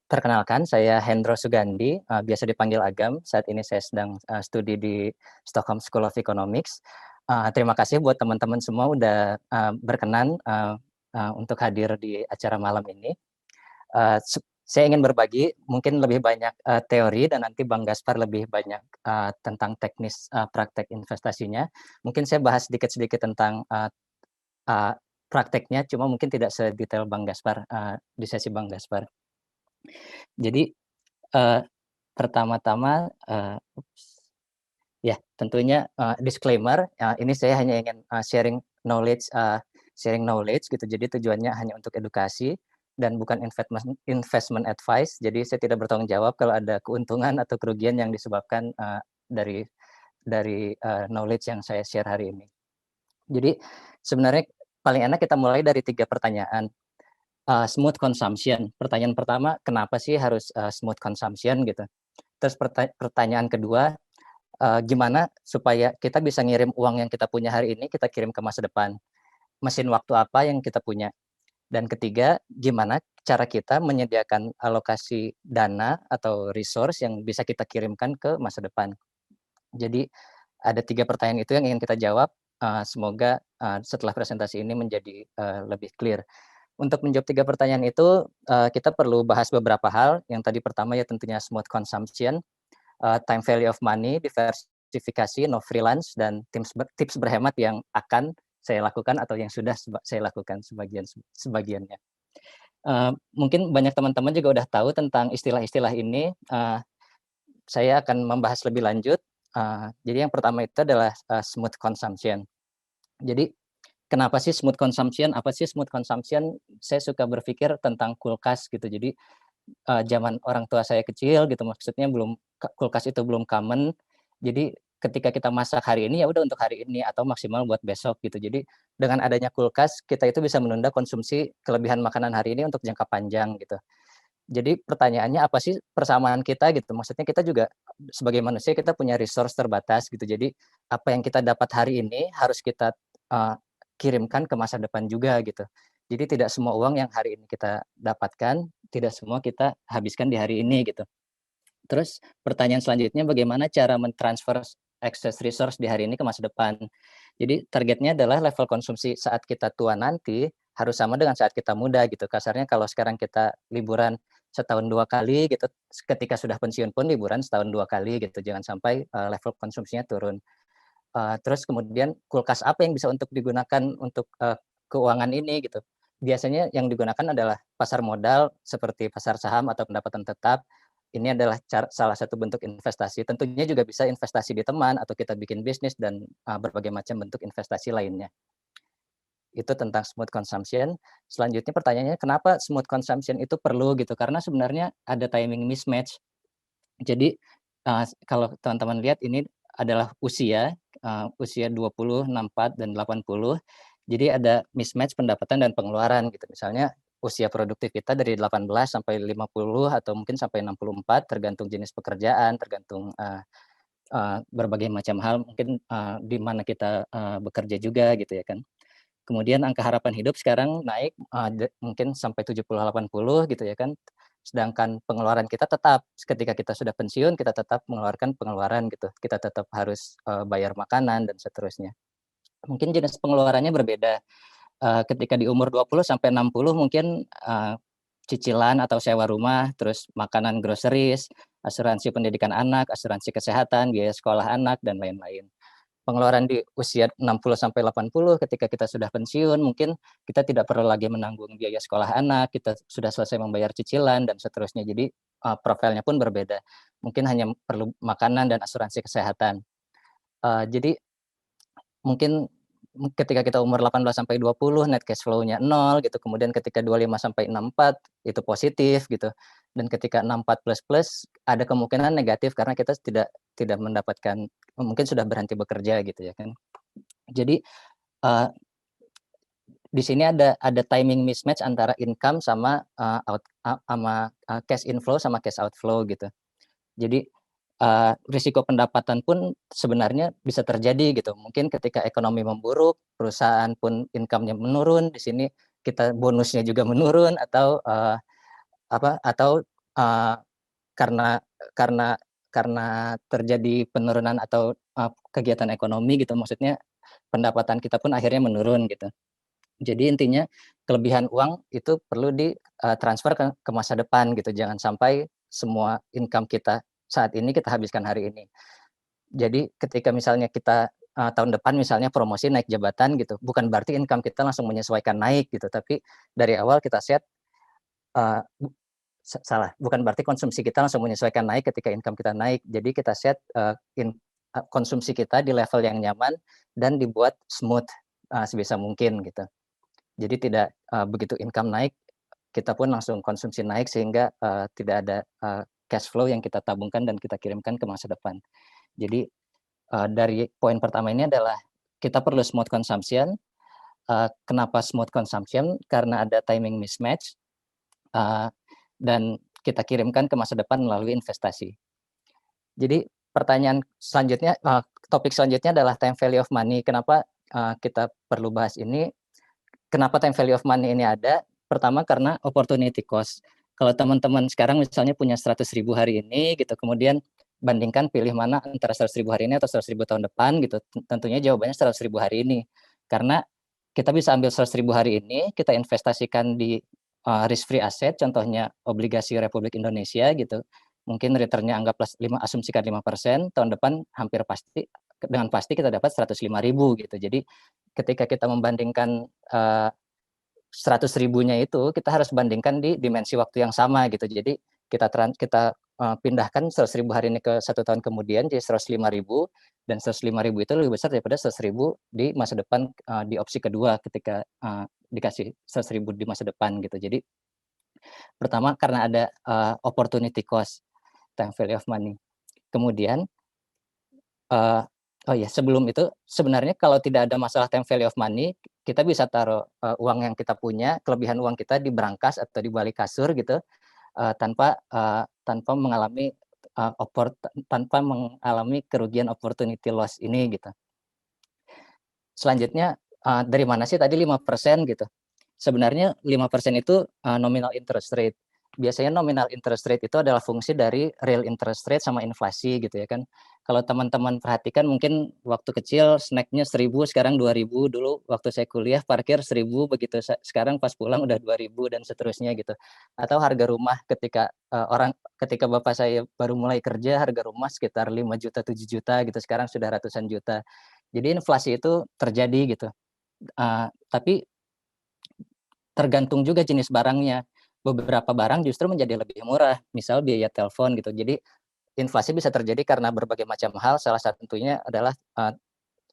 Perkenalkan, saya Hendro Sugandi, biasa dipanggil Agam. Saat ini saya sedang studi di Stockholm School of Economics. Terima kasih buat teman-teman semua udah berkenan untuk hadir di acara malam ini. Saya ingin berbagi mungkin lebih banyak teori dan nanti Bang Gaspar lebih banyak tentang teknis praktek investasinya. Mungkin saya bahas sedikit-sedikit tentang prakteknya, cuma mungkin tidak sedetail Bang Gaspar di sesi Bang Gaspar. Jadi pertama-tama, ya tentunya disclaimer, ini saya hanya ingin sharing knowledge gitu. Jadi tujuannya hanya untuk edukasi dan bukan investment advice. Jadi saya tidak bertanggung jawab kalau ada keuntungan atau kerugian yang disebabkan dari knowledge yang saya share hari ini. Jadi sebenarnya paling enak kita mulai dari 3 pertanyaan. Smooth consumption. Pertanyaan pertama, kenapa sih harus smooth consumption gitu? Terus pertanyaan kedua, gimana supaya kita bisa ngirim uang yang kita punya hari ini, kita kirim ke masa depan? Mesin waktu apa yang kita punya? Dan ketiga, gimana cara kita menyediakan alokasi dana atau resource yang bisa kita kirimkan ke masa depan? Jadi ada 3 pertanyaan itu yang ingin kita jawab. Semoga setelah presentasi ini menjadi lebih clear. Untuk menjawab 3 pertanyaan itu, kita perlu bahas beberapa hal. Yang tadi pertama ya tentunya smooth consumption, time value of money, diversifikasi, no freelance, dan tips berhemat yang akan saya lakukan atau yang sudah saya lakukan sebagiannya. Mungkin banyak teman-teman juga udah tahu tentang istilah-istilah ini. Saya akan membahas lebih lanjut. Jadi yang pertama itu adalah smooth consumption. Jadi kenapa sih smooth consumption? Apa sih smooth consumption? Saya suka berpikir tentang kulkas gitu. Jadi zaman orang tua saya kecil gitu, maksudnya kulkas itu belum common. Jadi ketika kita masak hari ini ya udah untuk hari ini atau maksimal buat besok gitu. Jadi dengan adanya kulkas kita itu bisa menunda konsumsi kelebihan makanan hari ini untuk jangka panjang gitu. Jadi pertanyaannya apa sih persamaan kita gitu? Maksudnya kita juga sebagai manusia kita punya resource terbatas gitu. Jadi apa yang kita dapat hari ini harus kita kirimkan ke masa depan juga gitu. Jadi tidak semua uang yang hari ini kita dapatkan, tidak semua kita habiskan di hari ini gitu. Terus pertanyaan selanjutnya bagaimana cara mentransfer excess resource di hari ini ke masa depan. Jadi targetnya adalah level konsumsi saat kita tua nanti harus sama dengan saat kita muda gitu. Kasarnya kalau sekarang kita liburan setahun 2 kali gitu, ketika sudah pensiun pun liburan setahun 2 kali gitu. Jangan sampai level konsumsinya turun. Terus kemudian kulkas apa yang bisa untuk digunakan untuk keuangan ini gitu. Biasanya yang digunakan adalah pasar modal seperti pasar saham atau pendapatan tetap. Ini adalah salah satu bentuk investasi. Tentunya juga bisa investasi di teman atau kita bikin bisnis dan berbagai macam bentuk investasi lainnya. Itu tentang smooth consumption. Selanjutnya pertanyaannya kenapa smooth consumption itu perlu gitu? Karena sebenarnya ada timing mismatch. Jadi kalau teman-teman lihat ini adalah usia 20, 64, dan 80. Jadi ada mismatch pendapatan dan pengeluaran gitu. Misalnya usia produktif kita dari 18 sampai 50 atau mungkin sampai 64 tergantung jenis pekerjaan, tergantung berbagai macam hal, mungkin di mana kita bekerja juga gitu ya kan. Kemudian angka harapan hidup sekarang naik mungkin sampai 70-80 gitu ya kan. Sedangkan pengeluaran kita tetap ketika kita sudah pensiun kita tetap mengeluarkan pengeluaran gitu. Kita tetap harus bayar makanan dan seterusnya. Mungkin jenis pengeluarannya berbeda. Ketika di umur 20 sampai 60 mungkin cicilan atau sewa rumah, terus makanan groceries, asuransi pendidikan anak, asuransi kesehatan, biaya sekolah anak dan lain-lain. Pengeluaran di usia 60 sampai 80 ketika kita sudah pensiun mungkin kita tidak perlu lagi menanggung biaya sekolah anak, kita sudah selesai membayar cicilan dan seterusnya. Jadi profilnya pun berbeda. Mungkin hanya perlu makanan dan asuransi kesehatan. Jadi mungkin ketika kita umur 18 sampai 20 net cash flow-nya 0 gitu, kemudian ketika 25 sampai 64 itu positif gitu. Dan ketika 64 plus ada kemungkinan negatif karena kita tidak mendapatkan mungkin sudah berhenti bekerja gitu ya kan. Jadi di sini ada timing mismatch antara income sama cash inflow sama cash outflow gitu. Jadi risiko pendapatan pun sebenarnya bisa terjadi gitu. Mungkin ketika ekonomi memburuk, perusahaan pun income-nya menurun, di sini kita bonusnya juga menurun atau atau karena karena karena terjadi penurunan atau kegiatan ekonomi gitu, maksudnya pendapatan kita pun akhirnya menurun gitu. Jadi intinya kelebihan uang itu perlu transfer ke masa depan gitu, jangan sampai semua income kita saat ini kita habiskan hari ini. Jadi ketika misalnya kita tahun depan misalnya promosi naik jabatan gitu, bukan berarti income kita langsung menyesuaikan naik gitu, tapi dari awal kita set uh, salah, bukan berarti konsumsi kita langsung menyesuaikan naik ketika income kita naik. Jadi kita set konsumsi kita di level yang nyaman dan dibuat smooth sebisa mungkin gitu. Jadi tidak begitu income naik, kita pun langsung konsumsi naik sehingga tidak ada cash flow yang kita tabungkan dan kita kirimkan ke masa depan. Jadi dari poin pertama ini adalah kita perlu smooth consumption. Kenapa smooth consumption? Karena ada timing mismatch dan kita kirimkan ke masa depan melalui investasi. Jadi pertanyaan selanjutnya, topik selanjutnya adalah time value of money. Kenapa kita perlu bahas ini? Kenapa time value of money ini ada? Pertama karena opportunity cost. Kalau teman-teman sekarang misalnya punya 100.000 hari ini gitu, kemudian bandingkan pilih mana antara 100.000 hari ini atau 100.000 tahun depan gitu. Tentunya jawabannya 100.000 hari ini. Karena kita bisa ambil 100.000 hari ini, kita investasikan di risk free asset, contohnya obligasi Republik Indonesia gitu. Mungkin returnnya anggaplah asumsikan 5%, tahun depan hampir pasti dengan pasti kita dapat 105.000 gitu. Jadi ketika kita membandingkan 100.000-nya itu kita harus bandingkan di dimensi waktu yang sama gitu. Jadi kita pindahkan 100.000 hari ini ke 1 tahun kemudian jadi 105.000, dan 105.000 itu lebih besar daripada 100.000 di masa depan di opsi kedua ketika dikasih 100.000 di masa depan gitu. Jadi pertama karena ada opportunity cost, time value of money. Kemudian oh ya, sebelum itu sebenarnya kalau tidak ada masalah time value of money, kita bisa taruh uang yang kita punya, kelebihan uang kita di brankas atau di balik kasur gitu, tanpa mengalami kerugian opportunity loss ini gitu. Selanjutnya dari mana sih tadi 5% gitu? Sebenarnya 5% itu nominal interest rate. Biasanya nominal interest rate itu adalah fungsi dari real interest rate sama inflasi gitu ya kan. Kalau teman-teman perhatikan mungkin waktu kecil snacknya 1.000, sekarang 2.000, dulu waktu saya kuliah parkir 1.000, begitu sekarang pas pulang udah 2.000 dan seterusnya gitu. Atau harga rumah ketika bapak saya baru mulai kerja, harga rumah sekitar 5 juta 7 juta gitu, sekarang sudah ratusan juta. Jadi inflasi itu terjadi gitu. Tapi tergantung juga jenis barangnya. Beberapa barang justru menjadi lebih murah, misal biaya telepon gitu. Jadi inflasi bisa terjadi karena berbagai macam hal, salah satunya adalah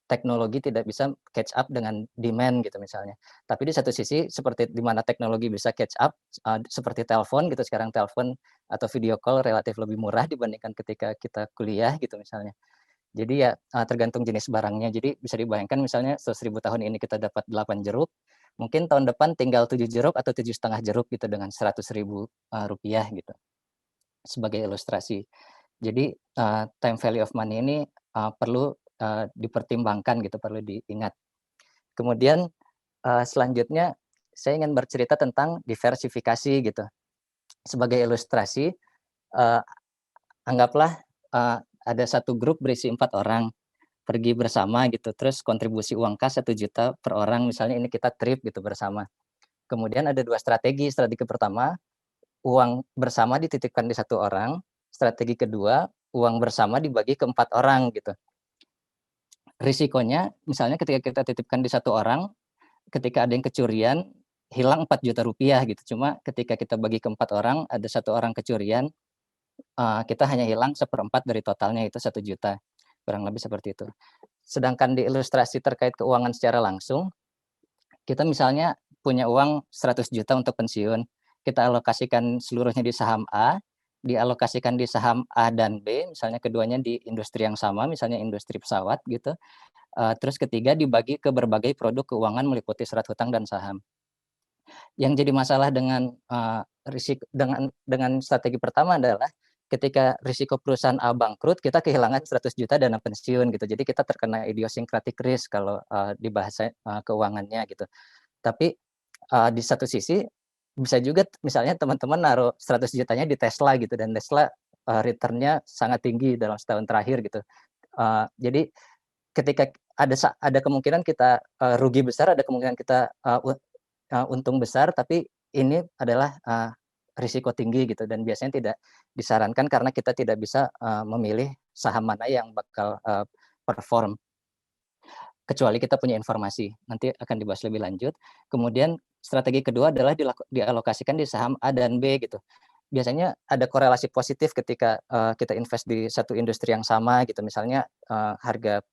teknologi tidak bisa catch up dengan demand gitu misalnya. Tapi di satu sisi seperti di mana teknologi bisa catch up, seperti telepon gitu, sekarang telepon atau video call relatif lebih murah dibandingkan ketika kita kuliah gitu misalnya. Jadi ya tergantung jenis barangnya. Jadi bisa dibayangkan misalnya 100.000 tahun ini kita dapat 8 jeruk, mungkin tahun depan tinggal 7 jeruk atau 7,5 jeruk gitu dengan 100.000 rupiah gitu. Sebagai ilustrasi. Jadi time value of money ini perlu dipertimbangkan gitu, perlu diingat. Kemudian selanjutnya saya ingin bercerita tentang diversifikasi gitu. Sebagai ilustrasi, anggaplah ada satu grup berisi 4 orang pergi bersama gitu, terus kontribusi uang kas 1 juta per orang, misalnya ini kita trip gitu bersama. Kemudian ada 2 strategi. Strategi pertama, uang bersama dititipkan di 1 orang. Strategi kedua, uang bersama dibagi ke 4 orang gitu. Risikonya misalnya ketika kita titipkan di 1 orang, ketika ada yang kecurian, hilang 4 juta rupiah gitu. Cuma ketika kita bagi ke 4 orang, ada 1 orang kecurian, kita hanya hilang 1/4 dari totalnya, itu 1 juta. Kurang lebih seperti itu. Sedangkan di ilustrasi terkait keuangan secara langsung, kita misalnya punya uang 100 juta untuk pensiun, kita alokasikan seluruhnya di saham A, dialokasikan di saham A dan B, misalnya keduanya di industri yang sama, misalnya industri pesawat gitu. Terus ketiga dibagi ke berbagai produk keuangan meliputi surat hutang dan saham. Yang jadi masalah dengan strategi pertama adalah ketika risiko perusahaan A bangkrut, kita kehilangan 100 juta dana pensiun gitu. Jadi kita terkena idiosyncratic risk kalau di bahasa keuangannya gitu. Tapi di satu sisi bisa juga misalnya teman-teman naruh 100 jutanya di Tesla gitu, dan Tesla return-nya sangat tinggi dalam setahun terakhir gitu. Jadi ketika ada kemungkinan kita rugi besar, ada kemungkinan kita untung besar, tapi ini adalah risiko tinggi gitu, dan biasanya tidak disarankan karena kita tidak bisa memilih saham mana yang bakal perform, kecuali kita punya informasi. Nanti akan dibahas lebih lanjut. Kemudian strategi kedua adalah dialokasikan di saham A dan B gitu. Biasanya ada korelasi positif ketika kita invest di satu industri yang sama gitu. Misalnya harga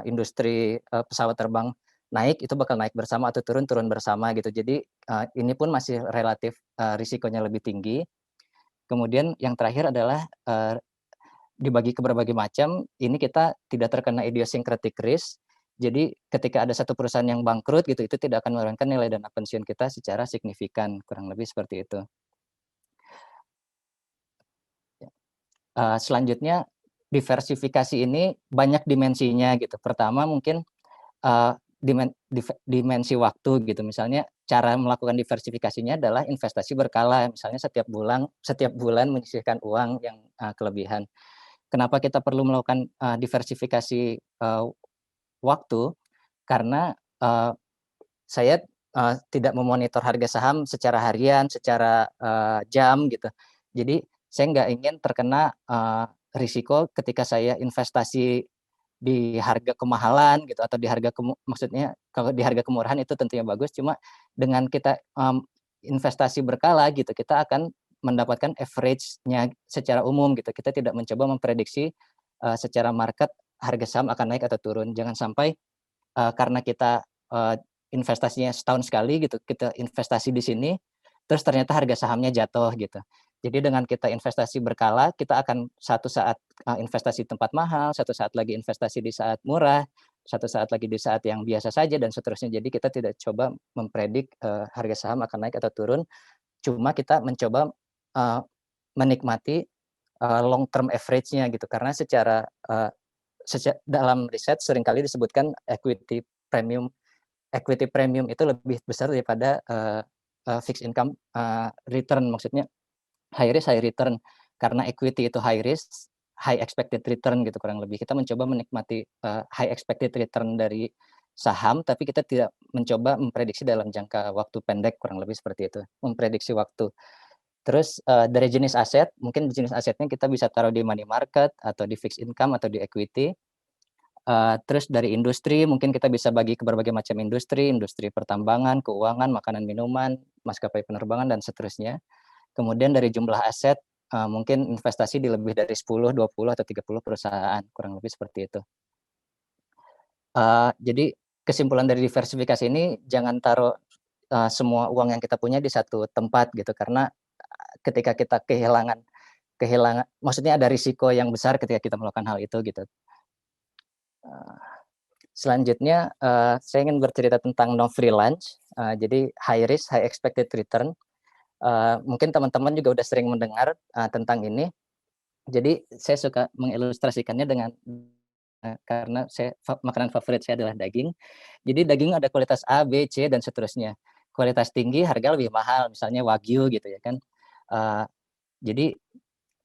industri pesawat terbang naik, itu bakal naik bersama, atau turun, turun bersama gitu. Jadi ini pun masih relatif risikonya lebih tinggi. Kemudian yang terakhir adalah dibagi ke berbagai macam, ini kita tidak terkena idiosyncratic risk. Jadi ketika ada satu perusahaan yang bangkrut gitu, itu tidak akan menurunkan nilai dana pensiun kita secara signifikan, kurang lebih seperti itu. Selanjutnya, diversifikasi ini banyak dimensinya gitu. Pertama mungkin dimensi waktu gitu. Misalnya cara melakukan diversifikasinya adalah investasi berkala. Misalnya setiap bulan menyisihkan uang yang kelebihan. Kenapa kita perlu melakukan diversifikasi waktu? Karena saya tidak memonitor harga saham secara harian, secara jam gitu. Jadi saya nggak ingin terkena risiko ketika saya investasi di harga kemahalan gitu, atau di harga maksudnya kalau di harga kemurahan itu tentunya bagus, cuma dengan kita investasi berkala gitu, kita akan mendapatkan average-nya secara umum gitu. Kita tidak mencoba memprediksi secara market harga saham akan naik atau turun. Jangan sampai karena kita investasinya setahun sekali gitu, kita investasi di sini, terus ternyata harga sahamnya jatuh gitu. Jadi dengan kita investasi berkala, kita akan satu saat investasi tempat mahal, satu saat lagi investasi di saat murah, satu saat lagi di saat yang biasa saja, dan seterusnya. Jadi kita tidak coba mempredik harga saham akan naik atau turun, cuma kita mencoba menikmati long term average-nya gitu. Karena secara dalam riset seringkali disebutkan equity premium itu lebih besar daripada fixed income return, maksudnya high risk high return, karena equity itu high risk high expected return gitu. Kurang lebih kita mencoba menikmati high expected return dari saham, tapi kita tidak mencoba memprediksi dalam jangka waktu pendek, kurang lebih seperti itu, memprediksi waktu. Terus dari jenis aset, mungkin jenis asetnya kita bisa taruh di money market, atau di fixed income, atau di equity. Terus dari industri mungkin kita bisa bagi ke berbagai macam industri pertambangan, keuangan, makanan minuman, maskapai penerbangan, dan seterusnya. Kemudian dari jumlah aset, mungkin investasi di lebih dari 10, 20, atau 30 perusahaan, kurang lebih seperti itu. Jadi kesimpulan dari diversifikasi ini, jangan taruh semua uang yang kita punya di satu tempat gitu, karena ketika kita kehilangan, maksudnya ada risiko yang besar ketika kita melakukan hal itu gitu. Selanjutnya saya ingin bercerita tentang no free lunch. Jadi high risk high expected return. Mungkin teman-teman juga udah sering mendengar tentang ini. Jadi saya suka mengilustrasikannya dengan karena makanan favorit saya adalah daging. Jadi daging ada kualitas A, B, C, dan seterusnya. Kualitas tinggi harga lebih mahal, misalnya Wagyu gitu ya kan. Jadi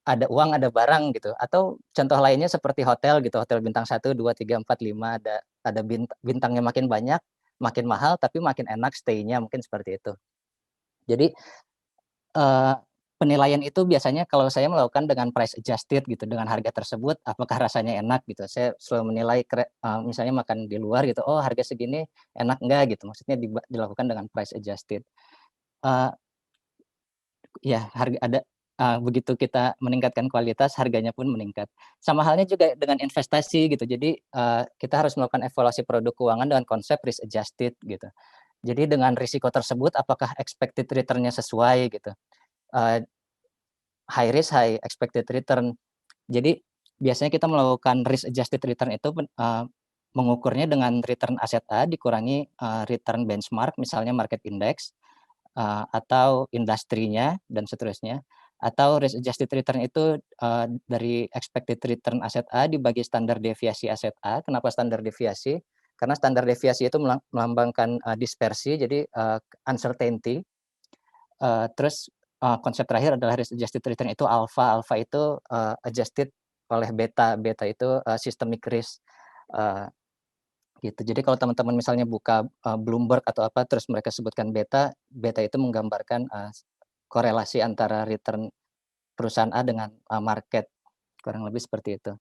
ada uang, ada barang gitu. Atau contoh lainnya seperti hotel gitu, hotel bintang 1, 2, 3, 4, 5, ada bintangnya makin banyak, makin mahal, tapi makin enak stay-nya, mungkin seperti itu. Jadi penilaian itu biasanya kalau saya melakukan dengan price adjusted gitu, dengan harga tersebut apakah rasanya enak gitu. Saya selalu menilai misalnya makan di luar gitu, oh harga segini enak enggak gitu, maksudnya dilakukan dengan price adjusted. Ya harga ada begitu kita meningkatkan kualitas, harganya pun meningkat. Sama halnya juga dengan investasi gitu. Jadi kita harus melakukan evaluasi produk keuangan dengan konsep risk adjusted gitu. Jadi dengan risiko tersebut apakah expected return-nya sesuai gitu. High risk high expected return. Jadi biasanya kita melakukan risk adjusted return itu mengukurnya dengan return aset A dikurangi return benchmark, misalnya market index, atau industrinya, dan seterusnya. Atau risk adjusted return itu dari expected return aset A dibagi standar deviasi aset A. Kenapa standar deviasi? Karena standar deviasi itu melambangkan dispersi, jadi uncertainty. Terus, konsep terakhir adalah risk adjusted return itu alpha. Alpha itu, adjusted oleh beta. Beta itu, systemic risk, eee, gitu. Jadi kalau teman-teman misalnya buka, Bloomberg atau apa, terus mereka sebutkan beta, beta itu menggambarkan, korelasi antara return perusahaan A dengan, market, kurang lebih seperti itu.